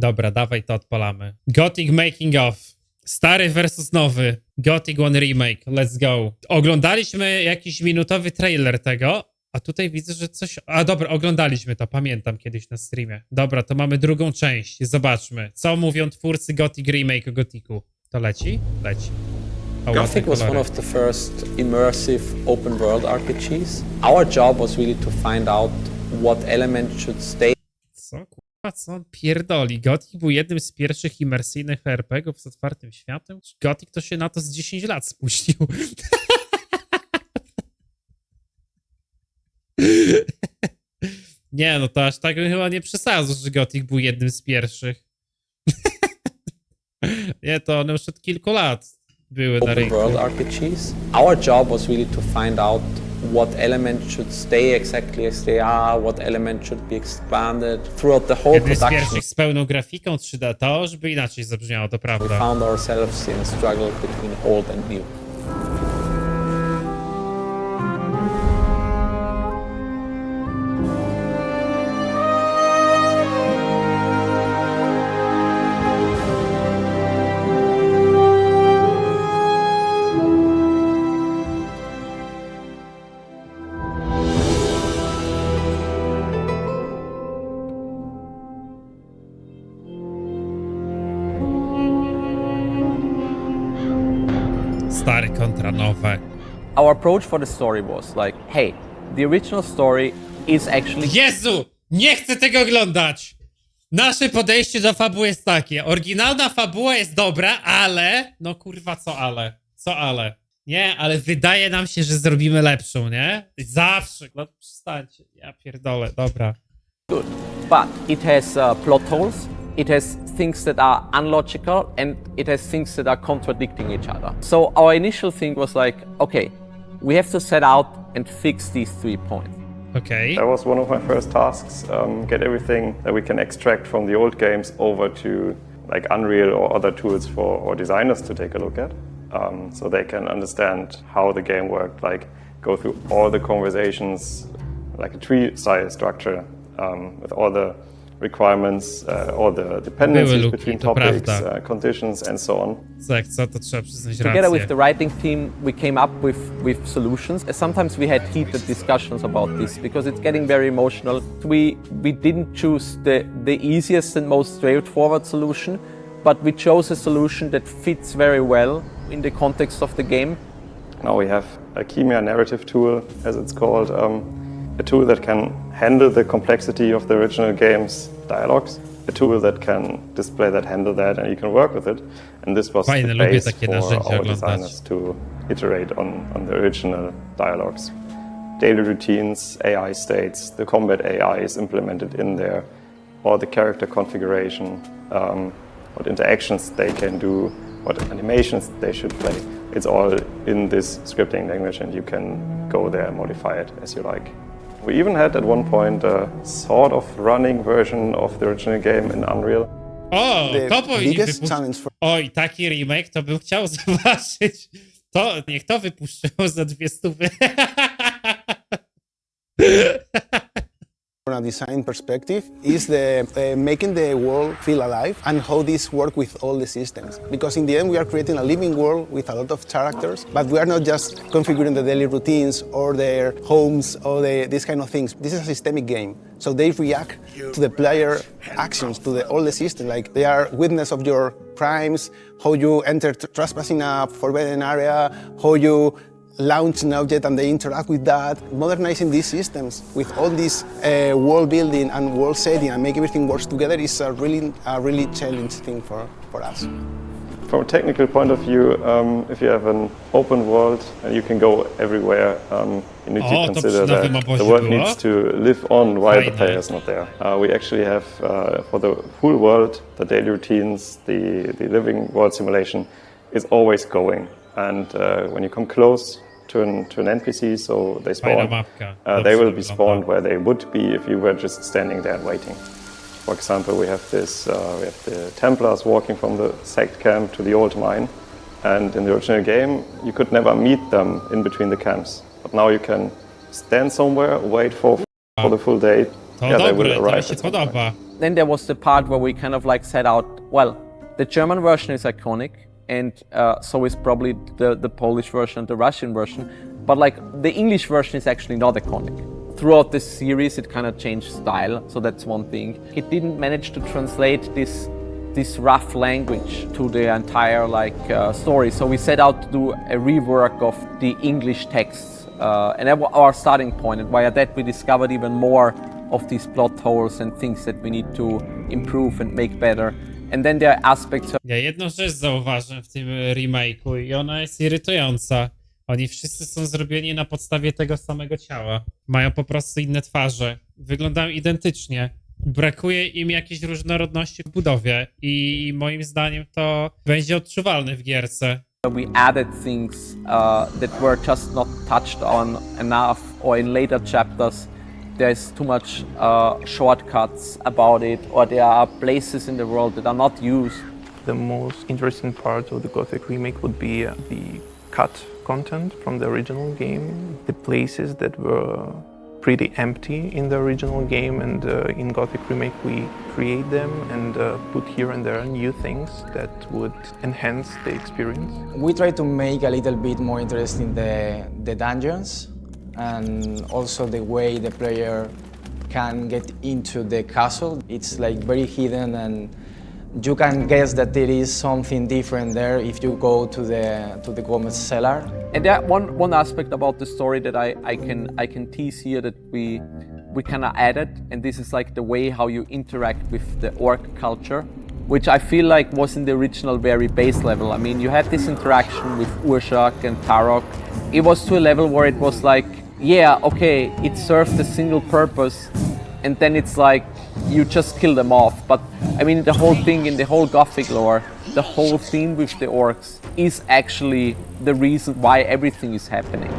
Dobra, dawaj to odpalamy. Gothic Making of. Stary versus nowy. Gothic One Remake. Let's go. Oglądaliśmy jakiś minutowy trailer tego, a tutaj widzę, że coś... A dobra, oglądaliśmy to, pamiętam kiedyś na streamie. Dobra, to mamy drugą część. Zobaczmy, co mówią twórcy Gothic Remake o Gothicu. To leci? Leci. Gothic was one of the first immersive open world RPGs. Our job was really to find out what element should stay. Co kurwa, co on pierdoli? Gothic był jednym z pierwszych imersyjnych RPG-ów z otwartym światem? Gothic to się na to z 10 lat spuścił. Nie, no to aż tak bym chyba nie przesadzał, że Gothic był jednym z pierwszych. Nie, to one już od kilku lat były na rynku. Open world RPGs. Our job was really to find out what element should stay exactly as they are, what element should be expanded throughout the whole Jednym z production. pierwszych z pełną grafiką 3D, to już by inaczej zabrzmiało, to We prawda. found ourselves in a struggle between old and new. Stary kontra nowe. Our approach for the story was like, hey, the original story is actually Jezu! Nie chcę tego oglądać! Nasze podejście do fabuły jest takie. Oryginalna fabuła jest dobra, ale... No kurwa, co ale? Co ale? Nie, ale wydaje nam się, że zrobimy lepszą, nie? Zawsze. No przestańcie. Ja pierdolę, dobra. good, but it has plot holes. It has things that are unlogical and it has things that are contradicting each other. So our initial thing was like, okay, we have to set out and fix these 3 points. Okej. That was one of my first tasks, get everything that we can extract from the old games over to like Unreal or other tools for our designers to take a look at, so they can understand how the game worked, like go through all the conversations, like a tree-style structure, with all the requirements, all the dependencies luki, between to topics, prawda. conditions and so on. Co, to trzeba przyznać Together with rację. the writing team, we came up with solutions. Sometimes we had heated discussions about this because it's getting very emotional. We didn't choose the easiest and most straightforward solution, but we chose a solution that fits very well in the context of the game. Now we have a Chimia narrative tool, as it's called, a tool that can handle the complexity of the original game's dialogues, a tool that can display that, handle that, and you can work with it. And this was Fajne, the lubię base takie for narzędzia our oglądać. designers to iterate on the original dialogues. Daily routines, AI states, the combat AI is implemented in there, all the character configuration, what interactions they can do, what animations they should play. It's all in this scripting language and you can go there and modify it as you like. We even had at one point a sort of running version of the original game in Unreal. O, to powinni biggest wypuścić. challenge for Oj, taki remake to bym chciał zobaczyć. To, niech to wypuszczą za 200. from a design perspective is the making the world feel alive and how this work with all the systems. Because in the end we are creating a living world with a lot of characters, but we are not just configuring the daily routines or their homes or these kind of things. This is a systemic game. So they react to the player actions, to all the system. Like they are witness of your crimes, how you enter trespassing a forbidden area, how you launch an object and they interact with that. Modernizing these systems with all this world building and world setting and make everything work together is a really challenging thing for us. From a technical point of view, if you have an open world and you can go everywhere, you need to consider that the world needs to live on while the player is not there. We actually have, for the full world, the daily routines, the living world simulation is always going. And when you come close to an NPC, so they spawn, they will be spawned where they would be if you were just standing there and waiting. For example, we have this, we have the Templars walking from the sect camp to the old mine, and in the original game, you could never meet them in between the camps. But now you can stand somewhere, wait for the full day, To yeah, they will dobre, to mi arrive się at some podoba. point. Then there was the part where we kind of like set out, well, the German version is iconic, and so is probably the Polish version and the Russian version, but like the English version is actually not iconic. Throughout this series it kind of changed style, so that's one thing. It didn't manage to translate this rough language to the entire story, so we set out to do a rework of the English texts, and that was our starting point, and via that we discovered even more of these plot holes and things that we need to improve and make better. And then there are aspects of... Ja jedną rzecz zauważyłem w tym remake'u i ona jest irytująca. Oni wszyscy są zrobieni na podstawie tego samego ciała. Mają po prostu inne twarze. Wyglądają identycznie. Brakuje im jakiejś różnorodności w budowie i moim zdaniem to będzie odczuwalne w gierce. We added things that were just not touched on enough, or in later chapters there's too much shortcuts about it, or there are places in the world that are not used. The most interesting part of the Gothic remake would be the cut content from the original game, the places that were pretty empty in the original game, and in Gothic remake we create them and put here and there new things that would enhance the experience. We try to make a little bit more interesting the dungeons, and also the way the player can get into the castle. It's like very hidden, and you can guess that there is something different there if you go to the common cellar. And there one aspect about the story that I can tease here that we kind of added, and this is like the way how you interact with the orc culture, which I feel like was in the original very base level. I mean, you had this interaction with Urshak and Tarok. It was to a level where it was like, yeah, okay, it served a single purpose, and then it's like you just kill them off. But I mean, the whole thing in the whole Gothic lore, the whole theme with the orcs is actually the reason why everything is happening.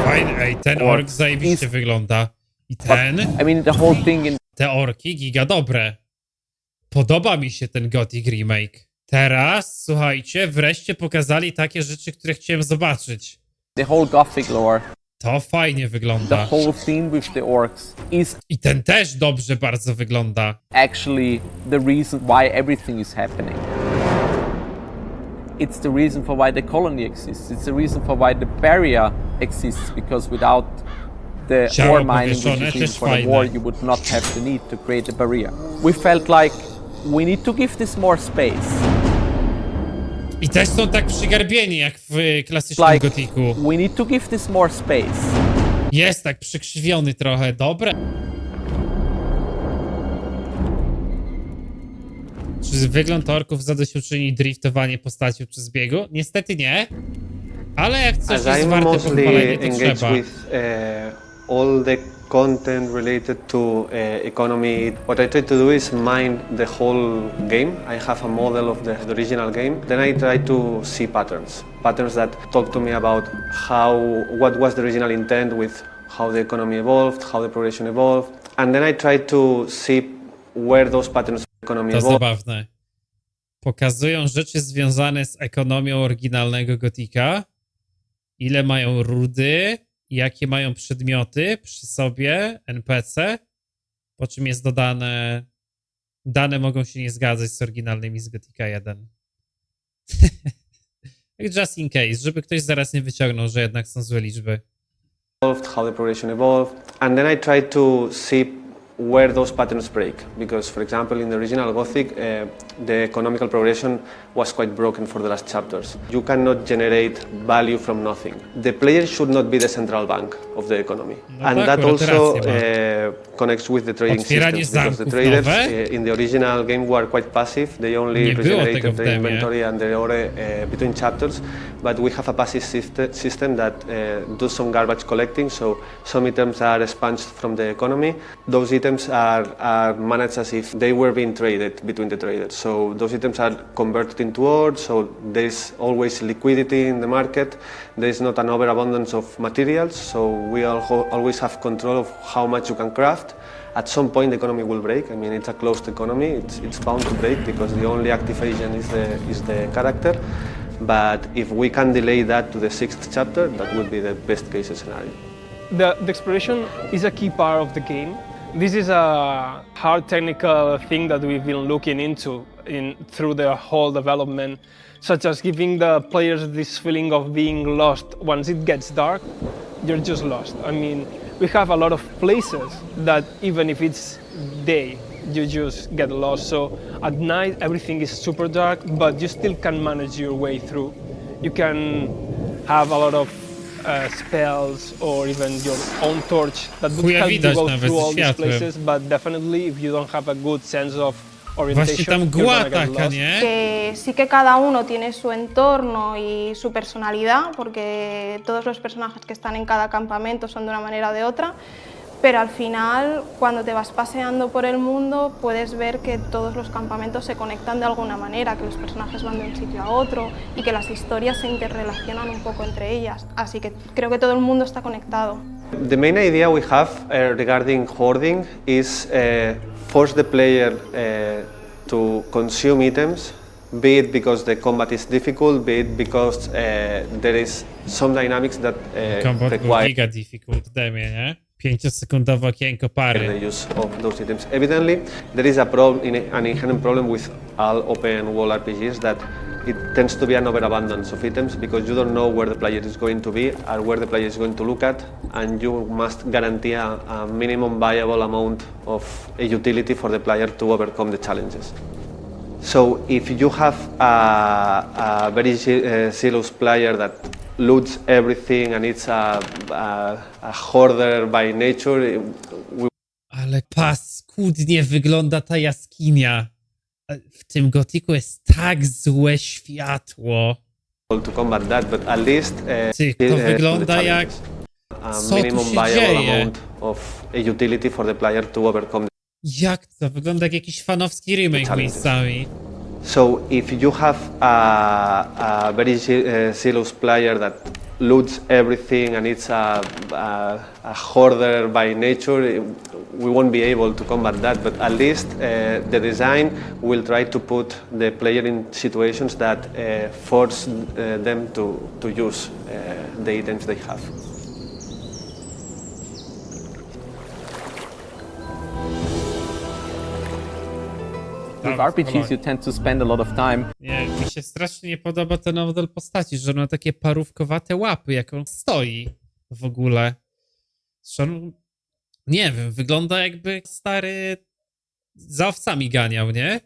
Fajny, ej, ten ork zajebiście wygląda. I ten, I mean, the whole thing in... te orki giga dobre. Podoba mi się ten Gothic Remake. Teraz, słuchajcie, wreszcie pokazali takie rzeczy, które chciałem zobaczyć. The whole Gothic lore. To fajnie The wygląda. whole theme with the orcs is I ten też dobrze bardzo wygląda. actually the reason why everything is happening. It's the reason for why the colony exists. It's the reason for why the barrier exists, because without the Ciało ore mining, which powieszone is needed też for the fajne. war, you would not have the need to create a barrier. We felt like we need to give this more space. I też są tak przygarbieni jak w klasycznym Like, Gothicu. we need to give this more space. Jest tak przykrzywiony trochę, dobre. Czy wygląd orków zadośćuczyni driftowanie postacią przy zbiegu? Niestety nie. Ale jak coś As jest I'm warte mostly pochwalenia, to engaged trzeba. with all the content related to economy, what I try to do is mine the whole game. I have a model of the original game. Then I try to see patterns that talk to me about what was the original intent with how the economy evolved, how the progression evolved, and then I try to see where those patterns of economy To evolved. zabawne. Pokazują rzeczy związane z ekonomią oryginalnego Gotika. Ile mają rudy, jakie mają przedmioty przy sobie, NPC, po czym jest dodane, dane mogą się nie zgadzać z oryginalnymi z Gotika 1. Just in case, żeby ktoś zaraz nie wyciągnął, że jednak są złe liczby. How the progression evolved, and then I try to see where those patterns break, because for example in the original Gothic the economical progression was quite broken for the last chapters. You cannot generate value from nothing. The player should not be the central bank of the economy, and tak, that also rację connects with the trading Otwieranie systems, because the zamków traders nowe? in the original game were quite passive. They only Nie było tego regenerated w the demie. inventory and the ore between chapters, but we have a passive system that does some garbage collecting, so some items are expunged from the economy. Those items are managed as if they were being traded between the traders, so those items are converted into ore, so there's always liquidity in the market, there's not an overabundance of materials, so we always have control of how much you can craft. At some point the economy will break. I mean, it's a closed economy, it's bound to break because the only active agent is the character. But if we can delay that to the 6th chapter, that would be the best case scenario. The exploration is a key part of the game, This is a hard technical thing that we've been looking into through the whole development, such as giving the players this feeling of being lost. Once it gets dark, you're just lost. I mean, we have a lot of places that even if it's day, you just get lost. So at night, everything is super dark, but you still can manage your way through. You can have a lot of spells or even your own torch that would help you go through all these places, but definitely if you don't have a good sense of orientation, you're gonna get lost. Que sí que cada uno tiene su entorno y su personalidad, porque todos los personajes que están en cada campamento son de una manera o de otra, pero al final, cuando te vas paseando por el mundo, puedes ver que todos los campamentos se conectan de alguna manera, que los personajes van de un sitio a otro y que las historias se interrelacionan un poco entre ellas. Así que creo que todo el mundo está conectado. The main idea we have regarding hoarding is force the player to consume items, be it because the combat is difficult, be it because there is some dynamics that require giga difficult demie, nie? 5-sekundowe okienko pary. the use of those items. Evidently, there is a problem, an inherent problem with all open world RPGs that it tends to be an overabundance of items because you don't know where the player is going to be or where the player is going to look at, and you must guarantee a minimum viable amount of a utility for the player to overcome the challenges. So if you have a very zealous player that loots everything and it's a hoarder by nature, Ale paskudnie wygląda ta jaskinia. W tym Gothicu jest tak złe światło. to combat that, but at least Ty, to wygląda jak... Co tu minimum się viable dzieje? amount of a utility for the player to overcome. Jak to? Wygląda jak jakiś fanowski remake miejscami. So if you have a very zealous player that loots everything and it's a hoarder by nature, we won't be able to combat that, but at least the design will try to put the player in situations that force them to use the items they have. With RPGs you tend to spend a lot of time. Nie, mi się strasznie nie podoba ten model postaci, że on ma takie parówkowate łapy, jak on stoi w ogóle. Że on, nie wiem, wygląda jakby stary za owcami ganiał, nie?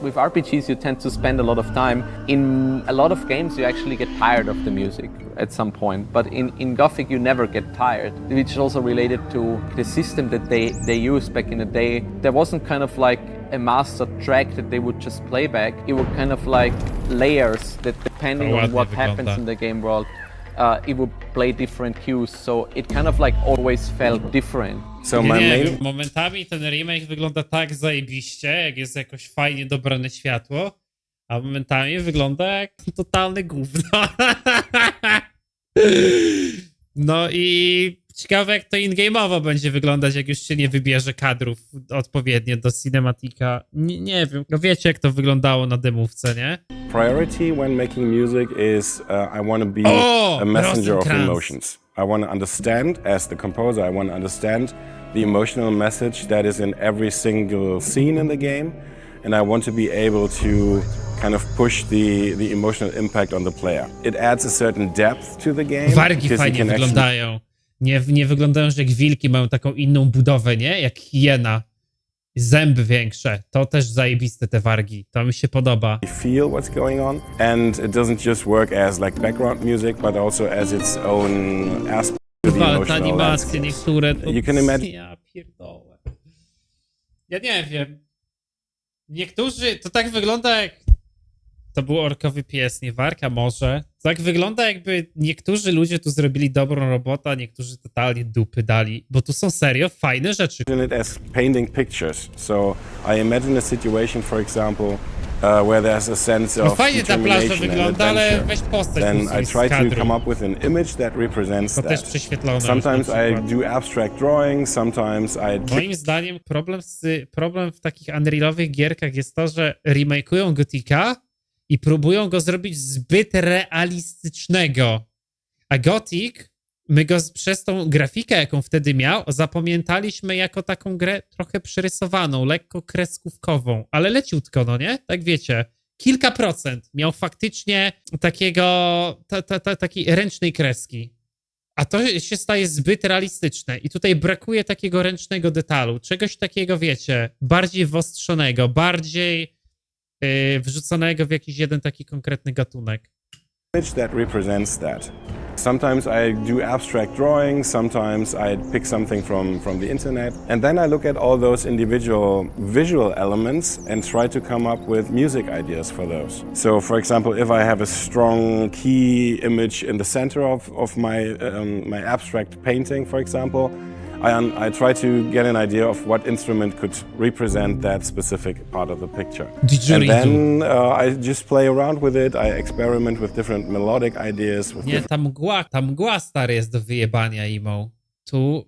With RPGs you tend to spend a lot of time. In a lot of games you actually get tired of the music at some point, but in Gothic you never get tired, which is also related to the system that they used back in the day. There wasn't kind of like a master track that they would just play back. It would kind of like layers that depending on what happens in the game world, it would play different cues, so it kind of like always felt different. So nie, momentami ten remake wygląda tak zajebiście, jak jest jakoś fajnie dobrane światło, a momentami wygląda jak totalny gówno. No i ciekawe, jak to in-game'owo będzie wyglądać, jak już się nie wybierze kadrów odpowiednio do cinematika. Nie wiem, no wiecie, jak to wyglądało na demówce, nie? Priority when making music is I want to be a messenger of emotions. I want to understand, as the composer, I want to understand the emotional message that is in every single scene in the game, and I want to be able to kind of push the emotional impact on the player. It adds a certain depth to the game. Wargi fajnie wyglądają. Nie wyglądają, że jak wilki mają taką inną budowę, nie? Jak hiena. Zęby większe. To też zajebiste te wargi. To mi się podoba. Feel what's going on, and it doesn't just work as like background music, but also as its own aspect to the emotional te animacje niektóre to... You can imagine... Ja pierdolę. Ja nie wiem. Niektórzy... To tak wygląda jak... To był orkowy pies, nie warka może. Tak wygląda, jakby niektórzy ludzie tu zrobili dobrą robotę, a niektórzy totalnie dupy dali, bo tu są serio fajne rzeczy. It as painting pictures. So I imagine a situation, for example, where there's a sense of fajnie ta plaża wygląda, ale weź postać. Then I try to come up with an image that represents to też that. prześwietlone. Sometimes I do abstract drawing, sometimes I... Moim zdaniem problem w takich unrealowych gierkach jest to, że remake'ują Gothica i próbują go zrobić zbyt realistycznego. A Gothic my go przez tą grafikę, jaką wtedy miał, zapamiętaliśmy jako taką grę trochę przerysowaną, lekko kreskówkową, ale leciutko, no nie? Tak wiecie, kilka procent miał faktycznie takiej ręcznej kreski. A to się staje zbyt realistyczne i tutaj brakuje takiego ręcznego detalu, czegoś takiego, wiecie, bardziej wyostrzonego, bardziej wrzuconego w jakiś jeden taki konkretny gatunek. Image that represents that. Sometimes I do abstract drawings, sometimes I pick something from the internet, and then I look at all those individual visual elements and try to come up with music ideas for those. So, for example, if I have a strong key image in the center of my abstract painting, for example, I try to get an idea of what instrument could represent that specific part of the picture. And then I just play around with it, I experiment with different melodic ideas. Nie, ta mgła stary jest do wyjebania imą. Tu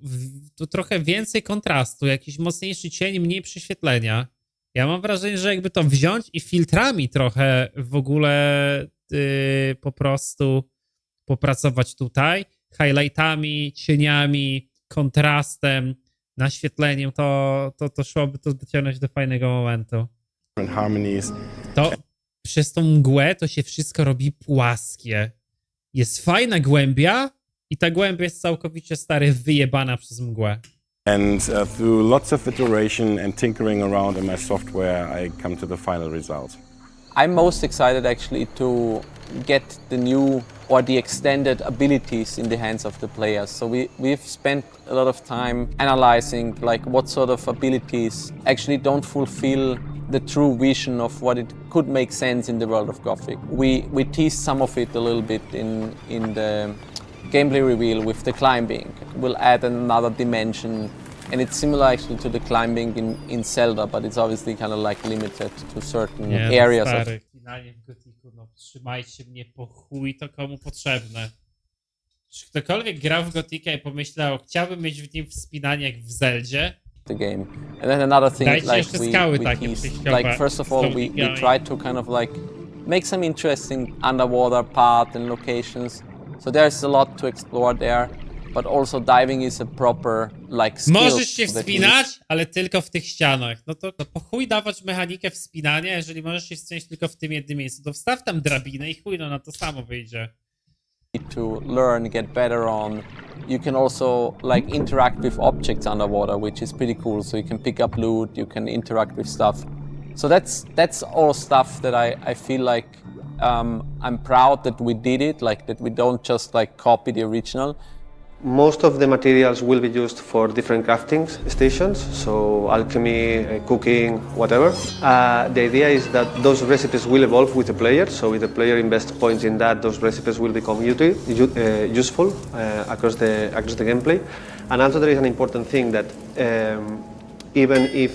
trochę więcej kontrastu, jakiś mocniejszy cień, mniej prześwietlenia. Ja mam wrażenie, że jakby to wziąć i filtrami trochę w ogóle po prostu popracować tutaj, highlightami, cieniami, kontrastem, naświetleniem, to szłoby to dociągnąć do fajnego momentu. To przez tą mgłę to się wszystko robi płaskie. Jest fajna głębia i ta głębia jest całkowicie stary wyjebana przez mgłę. And through lots of iteration and tinkering around in my software, I come to the final result. I'm most excited actually to get the new or the extended abilities in the hands of the players. So we've spent a lot of time analyzing like what sort of abilities actually don't fulfill the true vision of what it could make sense in the world of Gothic. We teased some of it a little bit in the gameplay reveal with the climbing. We'll add another dimension, and it's similar actually to the climbing in Zelda, but it's obviously kind of like limited to certain areas of... Wspinanie w Gothicu, no trzymajcie mnie po chuj, to komu potrzebne. Czy ktokolwiek grał w Gothica i pomyślał, chciałbym mieć w nim wspinanie jak w Zeldzie? The game. And then another thing, Dajcie like jeszcze skały takie like first of all, we tried to kind of like make some interesting underwater part and locations. So there's a lot to explore there, but also diving is a proper like skill. Możesz się wspinać, ale tylko w tych ścianach. No to po chuj dawać mechanikę wspinania, jeżeli możesz się wspinać tylko w tym jednym miejscu. To wstaw tam drabinę i chuj, no na to samo wyjdzie. To learn, get better on. You can also like interact with objects underwater, which is pretty cool. So you can pick up loot, you can interact with stuff. So that's all stuff that I feel like I'm proud that we did it, like that we don't just like copy the original. Most of the materials will be used for different crafting stations, so alchemy, cooking, whatever. The idea is that those recipes will evolve with the player, so if the player invests points in that, those recipes will become useful across the gameplay. And also there is an important thing that even if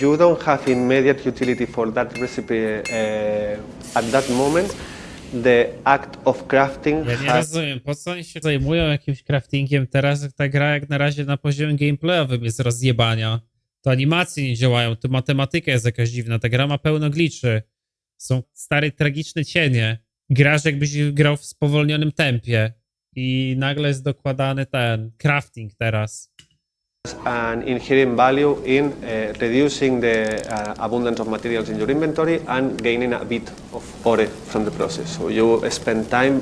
you don't have immediate utility for that recipe at that moment, the act of crafting. Ja nie rozumiem, po co oni się zajmują jakimś craftingiem teraz, jak ta gra jak na razie na poziomie gameplayowym jest rozjebania. To animacje nie działają, tu matematyka jest jakaś dziwna, ta gra ma pełno glitchy. Są stare, tragiczne cienie. Grasz jakbyś grał w spowolnionym tempie i nagle jest dokładany ten crafting teraz. An inherent value in reducing the abundance of materials in your inventory and gaining a bit of ore from the process. So you spend time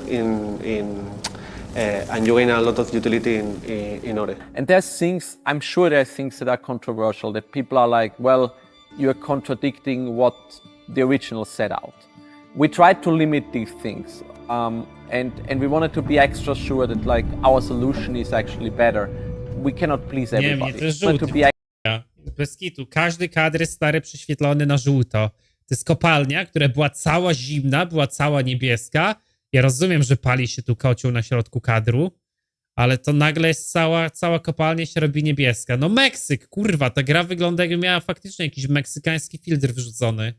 and you gain a lot of utility in ore. And there's things, I'm sure there's things that are controversial, that people are like, well, you're contradicting what the original set out. We tried to limit these things, and we wanted to be extra sure that like our solution is actually better. We cannot please everybody. Nie, mnie to jest żółty. Bez kitu. Każdy kadr jest stary prześwietlony na żółto. To jest kopalnia, która była cała zimna, była cała niebieska. Ja rozumiem, że pali się tu kocioł na środku kadru, ale to nagle jest cała kopalnia się robi niebieska. No Meksyk, kurwa, ta gra wygląda jakby miała faktycznie jakiś meksykański filtr wrzucony.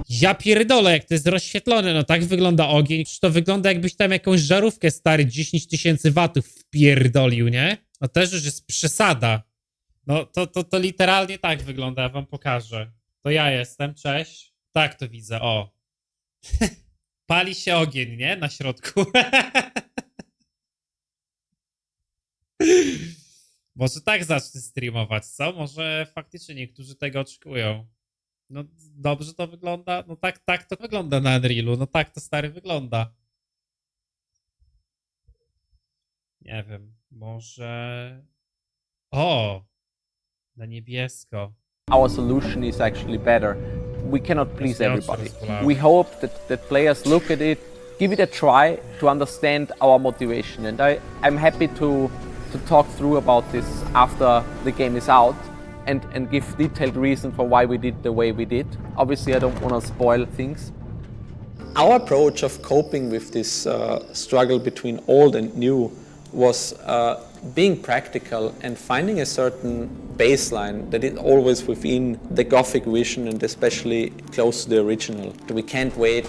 Ja pierdolę, jak to jest rozświetlone, no tak wygląda ogień, czy to wygląda jakbyś tam jakąś żarówkę stary 10 000 watów wpierdolił, nie? No też już jest przesada. No to literalnie tak wygląda, ja wam pokażę. To ja jestem, cześć. Tak to widzę, o. Pali się ogień, nie? Na środku. Może tak zacznę streamować, co? Może faktycznie niektórzy tego oczekują. No dobrze to wygląda? No tak to wygląda na Unrealu. No tak to stary wygląda. Nie wiem, może... O! Na niebiesko. Our solution is actually better. We cannot please everybody. We hope that players look at it, give it a try to understand our motivation. And I'm happy to talk through about this after the game is out and give detailed reason for why we did the way we did. Obviously, I don't want to spoil things. Our approach of coping with this struggle between old and new was being practical and finding a certain baseline that is always within the Gothic vision and especially close to the original. We can't wait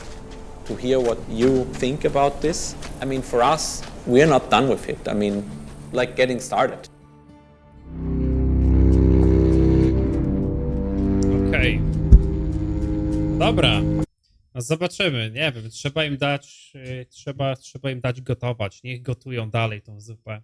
to hear what you think about this. I mean, for us, we're not done with it. I mean, like getting started. Okej. Dobra. No zobaczymy. Nie wiem, trzeba im dać gotować. Niech gotują dalej tą zupę.